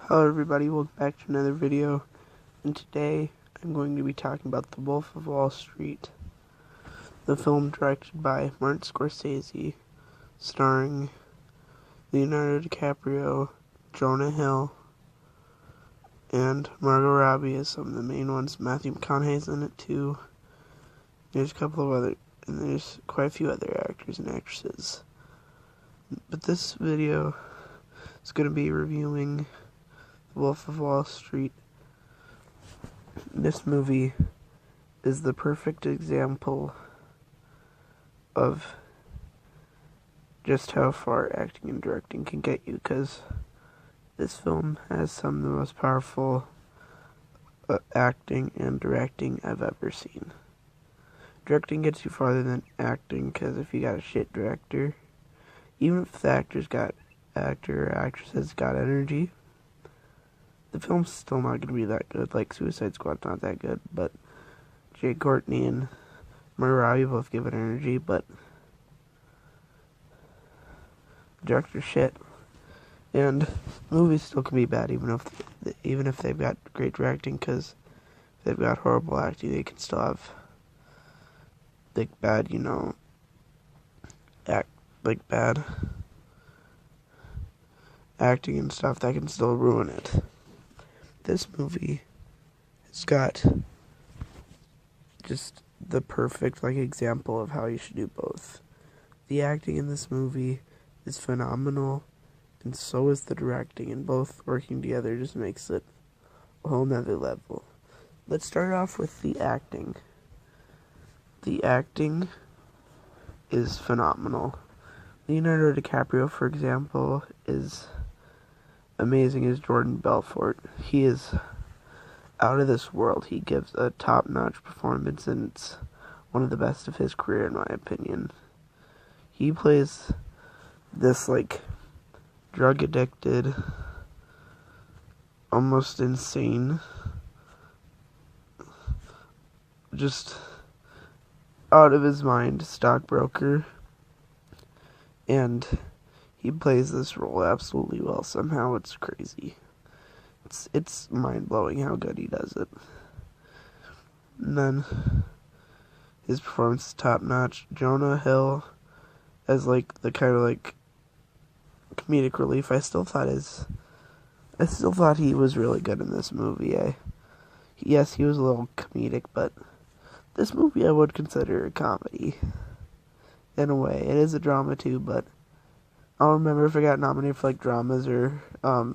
Hello everybody, welcome back to another video, and today I'm going to be talking about The Wolf of Wall Street, the film directed by Martin Scorsese, starring Leonardo DiCaprio, Jonah Hill, and Margot Robbie as some of the main ones. Matthew McConaughey's in it too. There's a couple of other, and there's quite a few other actors and actresses. But this video is going to be reviewing The Wolf of Wall Street. This movie is the perfect example of just how far acting and directing can get you, because this film has some of the most powerful acting and directing I've ever seen. Directing gets you farther than acting, because if you got a shit director, even if the actor or actress has got energy, the film's still not going to be that good. Like, Suicide Squad's not that good, but Jay Courtney and Margot Robbie both give it energy, but the director's shit. And movies still can be bad, even if they've got great directing, because if they've got horrible acting, they can still have bad acting and stuff that can still ruin it. This movie has got just the perfect example of how you should do both. The acting in this movie is phenomenal, and so is the directing, and both working together just makes it a whole nother level. Let's start off with the acting. The acting is phenomenal. Leonardo DiCaprio, for example, is amazing as Jordan Belfort. He is out of this world. He gives a top-notch performance, and it's one of the best of his career, in my opinion. He plays this, drug-addicted, almost insane, just out of his mind stockbroker, and he plays this role absolutely well. Somehow it's crazy. It's mind-blowing how good he does it. And then his performance is top-notch. Jonah Hill as the kind of comedic relief. I still thought he was really good in this movie. Yes, he was a little comedic, but this movie I would consider a comedy. In a way, it is a drama too, but I don't remember if it got nominated for dramas or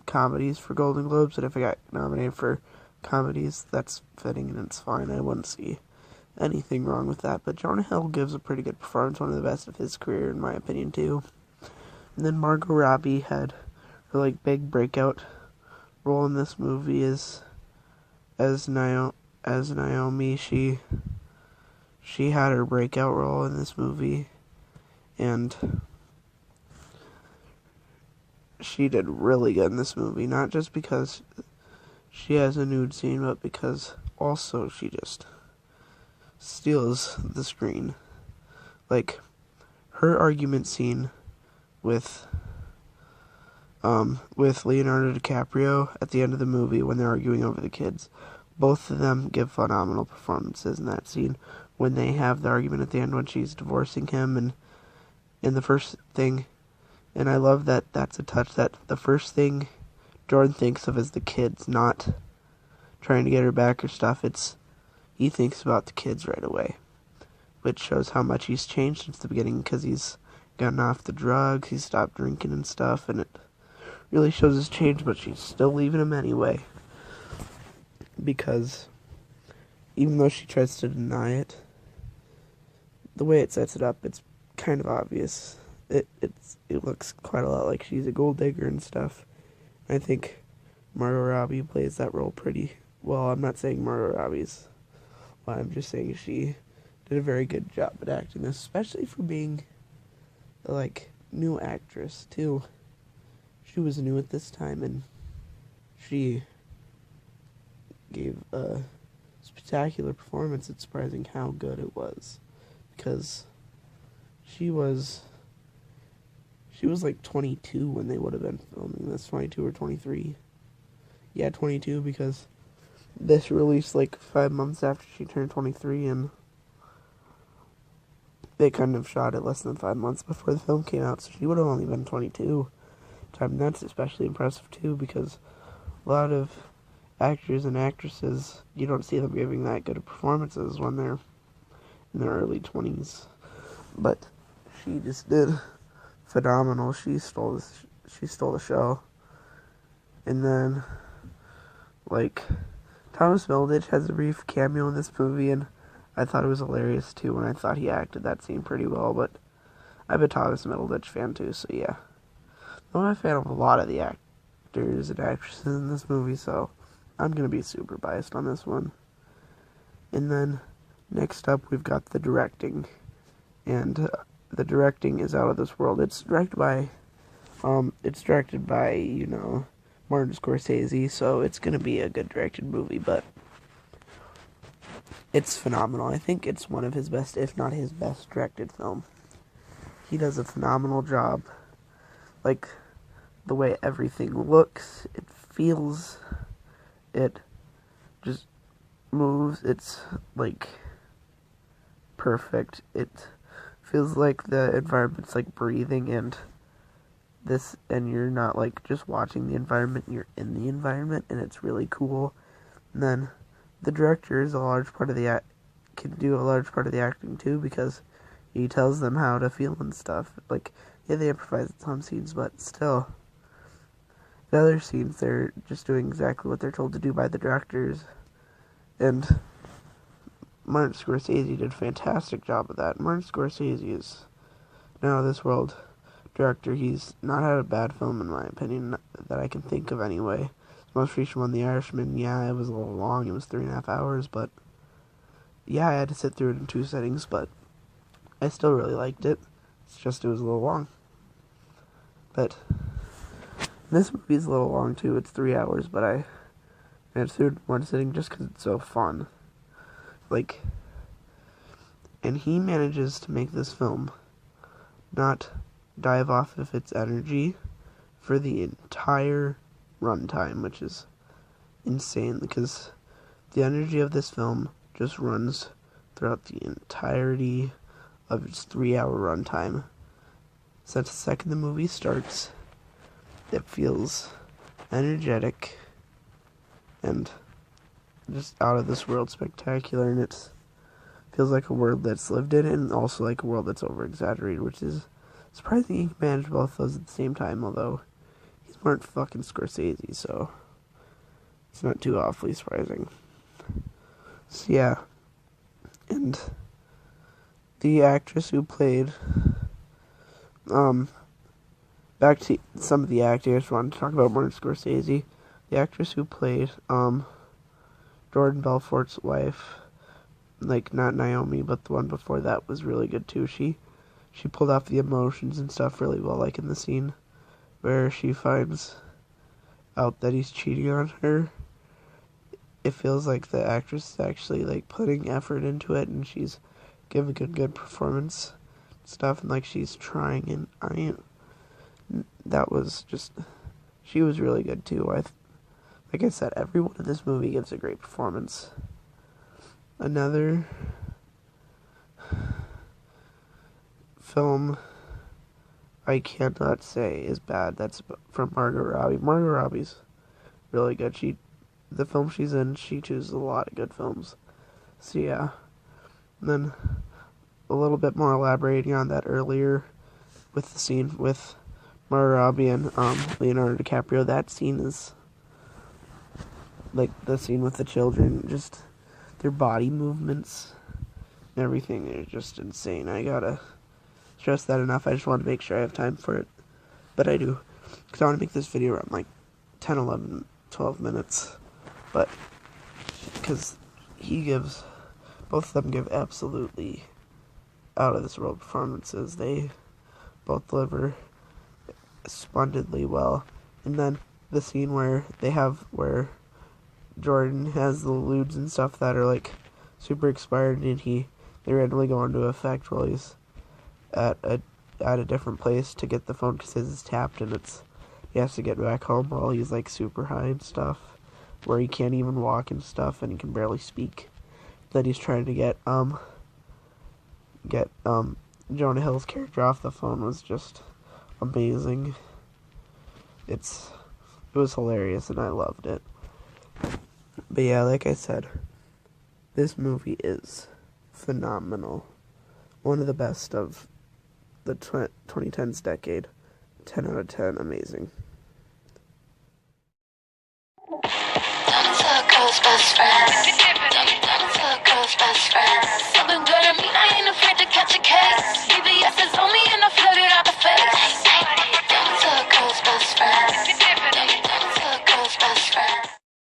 comedies for Golden Globes, and if it got nominated for comedies, that's fitting and it's fine. I wouldn't see anything wrong with that. But Jonah Hill gives a pretty good performance, one of the best of his career, in my opinion, too. And then Margot Robbie had her big breakout role in this movie as Naomi. She had her breakout role in this movie, and she did really good in this movie, not just because she has a nude scene, but because also she just steals the screen. Her argument scene with Leonardo DiCaprio at the end of the movie when they're arguing over the kids, both of them give phenomenal performances in that scene. When they have the argument at the end when she's divorcing him, and the first thing, and I love that that's a touch, that the first thing Jordan thinks of is the kids, not trying to get her back or stuff. He thinks about the kids right away, which shows how much he's changed since the beginning, because he's gotten off the drugs, he's stopped drinking and stuff, and it really shows his change, but she's still leaving him anyway, because even though she tries to deny it, the way it sets it up, it's kind of obvious. It looks quite a lot like she's a gold digger and stuff. I think Margot Robbie plays that role pretty well. I'm not saying Margot Robbie's well, I'm just saying she did a very good job at acting this, especially for being a new actress too. She was new at this time, and she gave a spectacular performance. It's surprising how good it was, because she was 22 when they would have been filming this, 22 or 23. Yeah, 22, because this released like 5 months after she turned 23, and they kind of shot it less than 5 months before the film came out, so she would have only been 22. And that's especially impressive too, because a lot of actors and actresses, you don't see them giving that good of performances when they're in their early 20s. But she just did phenomenal. She stole the show. And then, like, Thomas Middleditch has a brief cameo in this movie, and I thought it was hilarious too, and I thought he acted that scene pretty well, but I'm a Thomas Middleditch fan too, so yeah. I'm a fan of a lot of the actors and actresses in this movie, so I'm going to be super biased on this one. And then, next up, we've got the directing. And the directing is out of this world. It's directed by, you know, Martin Scorsese, so it's going to be a good directed movie, but it's phenomenal. I think it's one of his best, if not his best, directed film. He does a phenomenal job. Like, the way everything looks, it feels, it just moves, it's, like, perfect. It feels like the environment's, like, breathing, and you're not, like, just watching the environment, you're in the environment, and it's really cool. And then, the director is can do a large part of the acting, too, because he tells them how to feel and stuff. Like, yeah, they improvise in some scenes, but still, the other scenes, they're just doing exactly what they're told to do by the directors. And Martin Scorsese did a fantastic job of that. Martin Scorsese is now this world director. He's not had a bad film, in my opinion, that I can think of anyway. His most recent one, The Irishman, yeah, it was a little long. It was 3.5 hours, but yeah, I had to sit through it in 2 settings, but I still really liked it. It's just it was a little long. But this movie's a little long too. It's 3 hours, but I had to do it in 1 sitting just because it's so fun. Like, and he manages to make this film not dive off of its energy for the entire runtime, which is insane, because the energy of this film just runs throughout the entirety of its 3-hour runtime. Since the second the movie starts, it feels energetic and just out of this world spectacular, and it feels like a world that's lived in and also like a world that's over exaggerated, which is surprising he can manage both those at the same time, although he's Martin fucking Scorsese, so it's not too awfully surprising. So yeah, and the actress who played, back to some of the actors, I wanted to talk about Martin Scorsese. The actress who played, Jordan Belfort's wife, like, not Naomi, but the one before that, was really good too. She pulled off the emotions and stuff really well, like in the scene where she finds out that he's cheating on her. It feels like the actress is actually, like, putting effort into it, and she's giving a good performance and stuff, and, like, she's trying, and that was just, she was really good too. Like I said, everyone in this movie gives a great performance. Another film I cannot say is bad, that's from Margot Robbie. Margot Robbie's really good. The film she's in, she chooses a lot of good films. So yeah. And then a little bit more elaborating on that earlier with the scene with Margot Robbie and Leonardo DiCaprio. That scene is like the scene with the children, just their body movements and everything is just insane. I gotta stress that enough. I just want to make sure I have time for it. But I do, because I want to make this video around like 10, 11, 12 minutes. But because both of them give absolutely out of this world performances. They both deliver splendidly well. And then the scene where Jordan has the lewds and stuff that are like super expired, and they randomly go into effect while he's at a different place to get the phone because his is tapped, and he has to get back home while he's like super high and stuff. where he can't even walk and stuff, and he can barely speak. That he's trying to get Jonah Hill's character off the phone was just amazing. It was hilarious, and I loved it. But yeah, like I said, this movie is phenomenal. One of the best of the 2010s decade. 10 out of 10, amazing. Don't tell girls best friend.